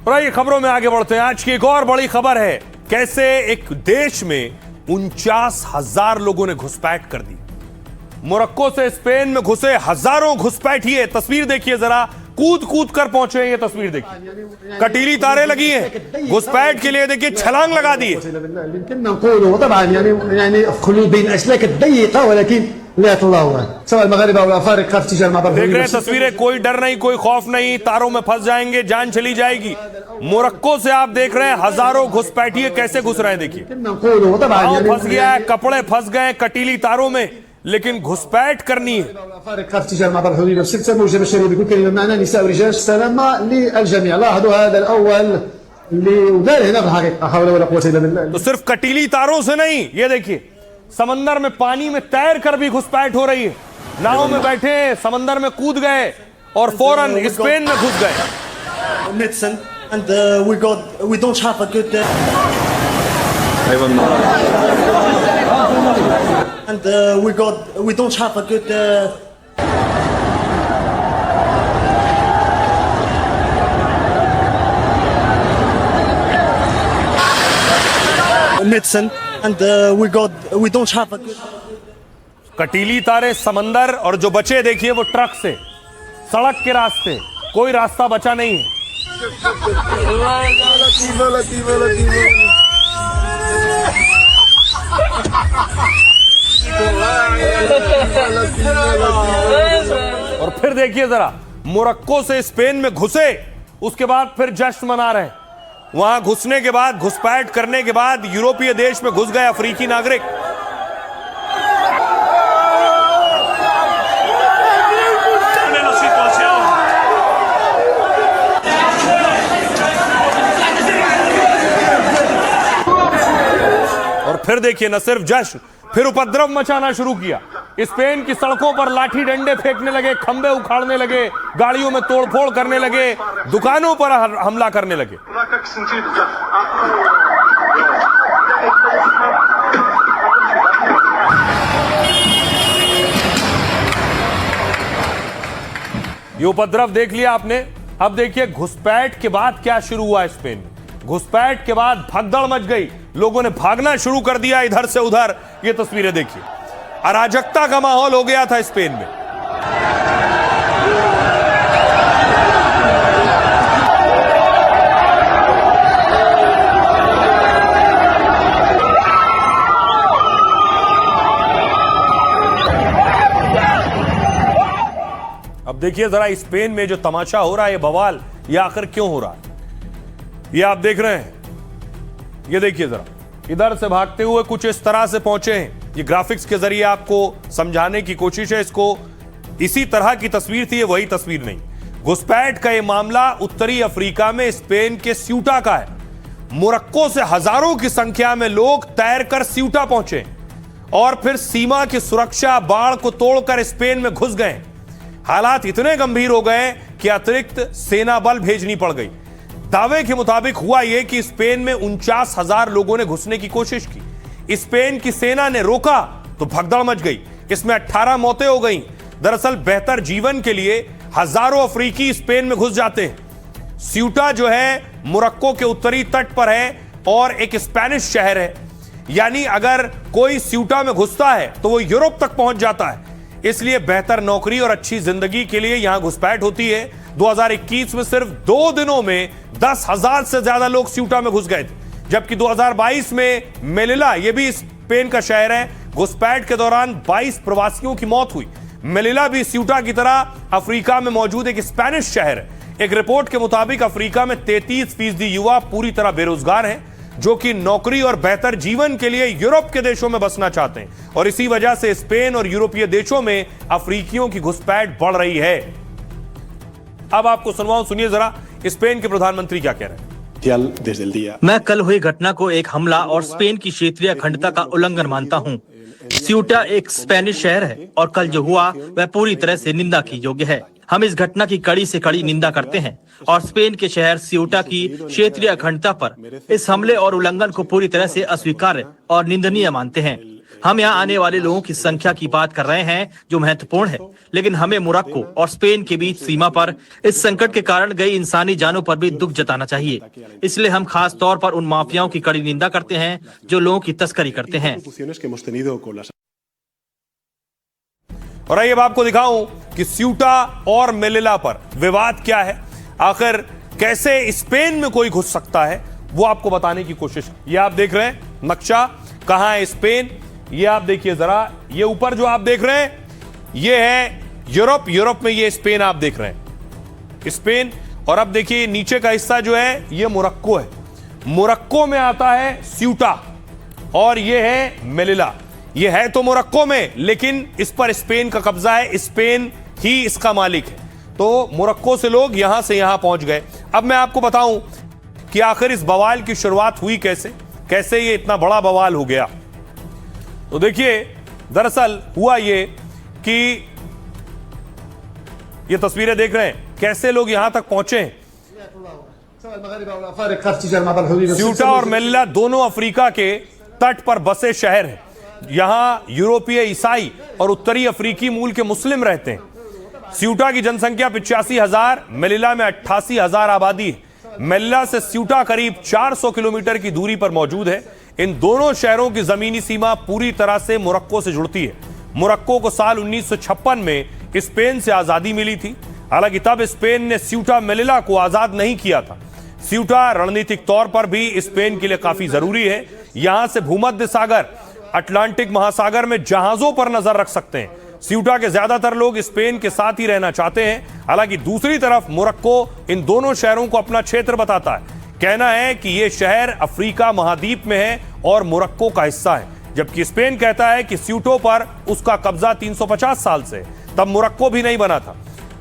और आइए खबरों में आगे बढ़ते हैं। आज की एक और बड़ी खबर है, कैसे एक देश में 49,000 लोगों ने घुसपैठ कर दी। मोरक्को से स्पेन में घुसे हजारों घुसपैठिए, तस्वीर देखिए जरा, कूद कूद कर पहुंचे हैं। ये तस्वीर देखिए, कटीली तारे लगी हैं घुसपैठ के लिए, देखिए छलांग लगा दी है। देख रहे हैं तस्वीरें, कोई डर नहीं, कोई खौफ नहीं, तारों में फंस जाएंगे, जान चली जाएगी। मोरक्को से आप देख रहे हैं हजारों घुसपैठिए कैसे घुस रहे हैं, देखिए पांव फंस गया है, कपड़े फंस गए कटीली तारों में, लेकिन घुसपैठ करनी है। तो सिर्फ कटीली तारों से नहीं, ये देखिए समंदर में पानी में तैर कर भी घुसपैठ हो रही है। नाव में बैठे समंदर में कूद गए और फौरन स्पेन में घुस गए। And we don't have a good and we don't have a good medicine and we don't have a good कटीली तारे समंदर, और जो बचे देखिए वो ट्रक से, सड़क के रास्ते, कोई रास्ता बचा नहीं है। और फिर देखिए जरा, मोरक्को से स्पेन में घुसे, उसके बाद फिर जश्न मना रहे हैं। वहां घुसने के बाद, घुसपैठ करने के बाद यूरोपीय देश में घुस गए अफ्रीकी नागरिक। और फिर देखिए न सिर्फ जश्न, फिर उपद्रव मचाना शुरू किया। स्पेन की सड़कों पर लाठी डंडे फेंकने लगे, खंबे उखाड़ने लगे, गाड़ियों में तोड़फोड़ करने लगे, दुकानों पर हमला करने लगे। ये उपद्रव देख लिया आपने। अब देखिए घुसपैठ के बाद क्या शुरू हुआ स्पेन में। घुसपैठ के बाद भगदड़ मच गई, लोगों ने भागना शुरू कर दिया इधर से उधर। ये तस्वीरें देखिए, अराजकता का माहौल हो गया था स्पेन में। अब देखिए जरा स्पेन में जो तमाशा हो रहा है, ये बवाल, ये आखिर क्यों हो रहा है, ये आप देख रहे हैं। ये देखिए जरा, इधर से भागते हुए कुछ इस तरह से पहुंचे हैं। ये ग्राफिक्स के जरिए आपको समझाने की कोशिश है। इसको इसी तरह की तस्वीर थी, वही तस्वीर नहीं। घुसपैठ का ये मामला उत्तरी अफ्रीका में स्पेन के स्यूटा का है। मोरक्को से हजारों की संख्या में लोग तैरकर स्यूटा पहुंचे और फिर सीमा की सुरक्षा बाड़ को तोड़कर स्पेन में घुस गए। हालात इतने गंभीर हो गए कि अतिरिक्त सेना बल भेजनी पड़ गई। दावे के मुताबिक हुआ यह कि स्पेन में 49,000 लोगों ने घुसने की कोशिश की। स्पेन की सेना ने रोका तो भगदड़ मच गई, इसमें 18 मौतें हो गईं। दरअसल बेहतर जीवन के लिए हजारों अफ्रीकी स्पेन में घुस जाते हैं। स्यूटा जो है मोरक्को के उत्तरी तट पर है और एक स्पेनिश शहर है, यानी अगर कोई स्यूटा में घुसता है तो वो यूरोप तक पहुंच जाता है। इसलिए बेहतर नौकरी और अच्छी जिंदगी के लिए यहां घुसपैठ होती है। 2021 में सिर्फ 2 दिनों में 10,000 से ज्यादा लोग स्यूटा में घुस गए थे, जबकि 2022 में मेलिला, यह भी स्पेन का शहर है, घुसपैठ के दौरान 22 प्रवासियों की मौत हुई। मेलिला भी स्यूटा की तरह अफ्रीका में मौजूद एक स्पेनिश शहर है। एक रिपोर्ट के मुताबिक अफ्रीका में 33% युवा पूरी तरह बेरोजगार हैं, जो कि नौकरी और बेहतर जीवन के लिए यूरोप के देशों में बसना चाहते हैं। और इसी वजह से स्पेन और यूरोपीय देशों में अफ्रीकियों की घुसपैठ बढ़ रही है। अब आपको सुनवाऊं, सुनिए जरा स्पेन के प्रधानमंत्री क्या कह रहे हैं। मैं कल हुई घटना को एक हमला और स्पेन की क्षेत्रीय अखंडता का उल्लंघन मानता हूं। स्यूटा एक स्पेनिश शहर है और कल जो हुआ वह पूरी तरह से निंदा की योग्य है। हम इस घटना की कड़ी से कड़ी निंदा करते हैं और स्पेन के शहर स्यूटा की क्षेत्रीय अखंडता पर इस हमले और उल्लंघन को पूरी तरह से अस्वीकार्य और निंदनीय मानते हैं। हम यहाँ आने वाले लोगों की संख्या की बात कर रहे हैं जो महत्वपूर्ण है, लेकिन हमें मोरक्को और स्पेन के बीच सीमा पर इस संकट के कारण गई इंसानी जानों पर भी दुख जताना चाहिए। इसलिए हम खास तौर पर उन माफियाओं की कड़ी निंदा करते हैं जो लोगों की तस्करी करते हैं। और आइए अब आपको दिखाऊं कि स्यूटा और मेलिला पर विवाद क्या है, आखिर कैसे स्पेन में कोई घुस सकता है, वो आपको बताने की कोशिश। ये आप देख रहे हैं नक्शा, कहां है स्पेन, ये आप देखिए जरा, ये ऊपर जो आप देख रहे हैं ये है यूरोप, यूरोप में ये स्पेन आप देख रहे हैं, स्पेन। और अब देखिए नीचे का हिस्सा जो है ये मोरक्को है, मोरक्को में आता है स्यूटा और ये है मेलिला। ये है तो मोरक्को में, लेकिन इस पर स्पेन का कब्जा है, स्पेन ही इसका मालिक है। तो मोरक्को से लोग यहां से यहां पहुंच गए। अब मैं आपको बताऊं कि आखिर इस बवाल की शुरुआत हुई कैसे, कैसे ये इतना बड़ा बवाल हो गया। तो देखिए दरअसल हुआ ये कि ये तस्वीरें देख रहे हैं कैसे लोग यहां तक पहुंचे हैं। स्यूटा और मेलिला दोनों अफ्रीका के तट पर बसे शहर हैं। यहां यूरोपीय ईसाई और उत्तरी अफ्रीकी मूल के मुस्लिम रहते हैं। स्यूटा की जनसंख्या 85,000, मेलिला में 88,000 आबादी है। मेलिला से स्यूटा करीब 400 किलोमीटर की दूरी पर मौजूद है। इन दोनों शहरों की जमीनी सीमा पूरी तरह से मोरक्को से जुड़ती है। मोरक्को को साल 1956 में स्पेन से आजादी मिली थी, हालांकि तब स्पेन ने स्यूटा मेलिला को आजाद नहीं किया था। स्यूटा रणनीतिक तौर पर भी स्पेन के लिए काफी जरूरी है। यहां से भूमध्य सागर, अटलांटिक महासागर में जहाजों पर नजर रख सकते हैं। स्यूटा के ज्यादातर लोग स्पेन के साथ ही रहना चाहते हैं। हालांकि दूसरी तरफ मोरक्को इन दोनों शहरों को अपना क्षेत्र बताता है। कहना है कि ये शहर अफ्रीका महाद्वीप में है और मोरक्को का हिस्सा है, जबकि स्पेन कहता है कि स्यूटो पर उसका कब्जा 350 साल से, तब मोरक्को भी नहीं बना था।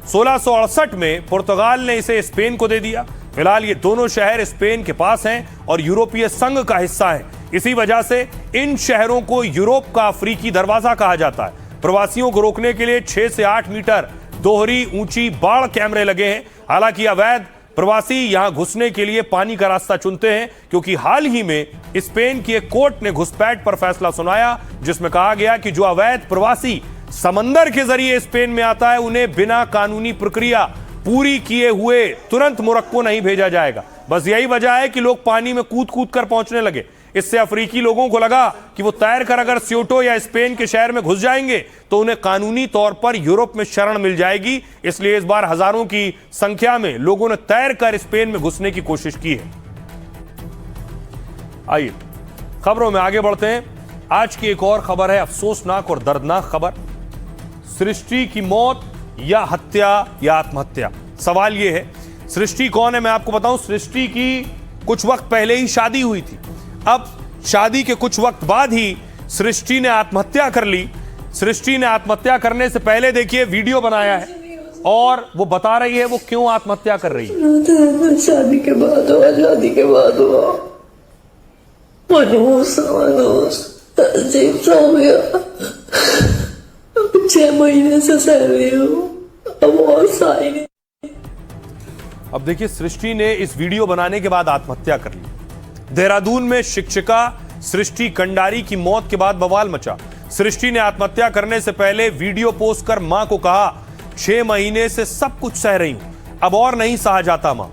1668 में पुर्तगाल ने इसे स्पेन को दे दिया। फिलहाल ये दोनों शहर स्पेन के पास हैं और यूरोपीय संघ का हिस्सा है। इसी वजह से इन शहरों को यूरोप का अफ्रीकी दरवाजा कहा जाता है। प्रवासियों को रोकने के लिए 6 से 8 मीटर दोहरी ऊंची बाड़ कैमरे लगे हैं। हालांकि अवैध प्रवासी यहां घुसने के लिए पानी का रास्ता चुनते हैं, क्योंकि हाल ही में स्पेन की एक कोर्ट ने घुसपैठ पर फैसला सुनाया, जिसमें कहा गया कि जो अवैध प्रवासी समंदर के जरिए स्पेन में आता है उन्हें बिना कानूनी प्रक्रिया पूरी किए हुए तुरंत मोरक्को नहीं भेजा जाएगा। बस यही वजह है कि लोग पानी में कूद कूद कर पहुंचने लगे। इससे अफ्रीकी लोगों को लगा कि वो तैर कर अगर स्यूटो या स्पेन के शहर में घुस जाएंगे तो उन्हें कानूनी तौर पर यूरोप में शरण मिल जाएगी। इसलिए इस बार हजारों की संख्या में लोगों ने तैर कर स्पेन में घुसने की कोशिश की है। आइए खबरों में आगे बढ़ते हैं। आज की एक और खबर है, अफसोसनाक और दर्दनाक खबर। सृष्टि की मौत या हत्या या आत्महत्या। सवाल यह है, सृष्टि कौन है मैं आपको बताऊं। सृष्टि की कुछ वक्त पहले ही शादी हुई थी। अब शादी के कुछ वक्त बाद ही सृष्टि ने आत्महत्या कर ली। सृष्टि ने आत्महत्या करने से पहले देखिए वीडियो बनाया है और वो बता रही है वो क्यों आत्महत्या कर रही है। शादी के बाद हुआ अजीब सा हो गया। 6 महीने से सह रही हूँ, अब और सही नहीं। अब देखिए सृष्टि ने इस वीडियो बनाने के बाद आत्महत्या कर ली। देहरादून में शिक्षिका सृष्टि कंडारी की मौत के बाद बवाल मचा। सृष्टि ने आत्महत्या करने से पहले वीडियो पोस्ट कर मां को कहा, 6 महीने से सब कुछ सह रही हूं, अब और नहीं सहा जाता मां।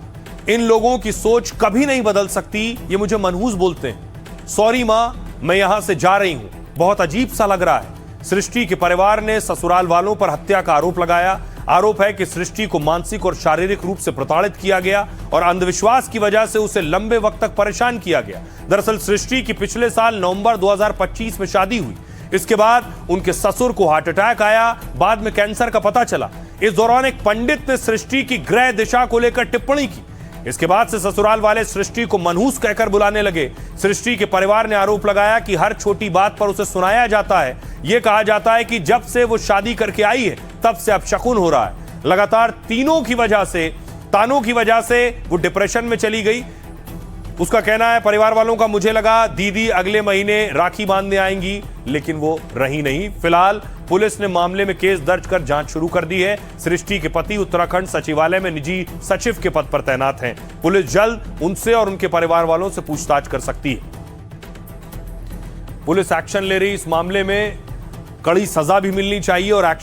इन लोगों की सोच कभी नहीं बदल सकती, ये मुझे मनहूस बोलते हैं। सॉरी मां, मैं यहां से जा रही हूं, बहुत अजीब सा लग रहा है। सृष्टि के परिवार ने ससुराल वालों पर हत्या का आरोप लगाया। आरोप है कि सृष्टि को मानसिक और शारीरिक रूप से प्रताड़ित किया गया और अंधविश्वास की वजह से उसे लंबे वक्त तक परेशान किया गया। दरअसल सृष्टि की पिछले साल नवंबर 2025 में शादी हुई। इसके बाद उनके ससुर को हार्ट अटैक आया, बाद में कैंसर का पता चला। इस दौरान एक पंडित ने सृष्टि की गृह दिशा को लेकर टिप्पणी की। इसके बाद से ससुराल वाले सृष्टि को मनहूस कहकर बुलाने लगे। सृष्टि के परिवार ने आरोप लगाया कि हर छोटी बात पर उसे सुनाया जाता है। यह कहा जाता है कि जब से वो शादी करके आई है तब से अब शकुन हो रहा है। लगातार तानों की वजह से वो डिप्रेशन में चली गई। उसका कहना है परिवार वालों का, मुझे लगा दीदी अगले महीने राखी बांधने आएंगी, लेकिन वो रही नहीं। फिलहाल पुलिस ने मामले में केस दर्ज कर जांच शुरू कर दी है। सृष्टि के पति उत्तराखंड सचिवालय में निजी सचिव के पद पर तैनात हैं। पुलिस जल्द उनसे और उनके परिवार वालों से पूछताछ कर सकती है। पुलिस एक्शन ले रही, इस मामले में कड़ी सजा भी मिलनी चाहिए और एक्शन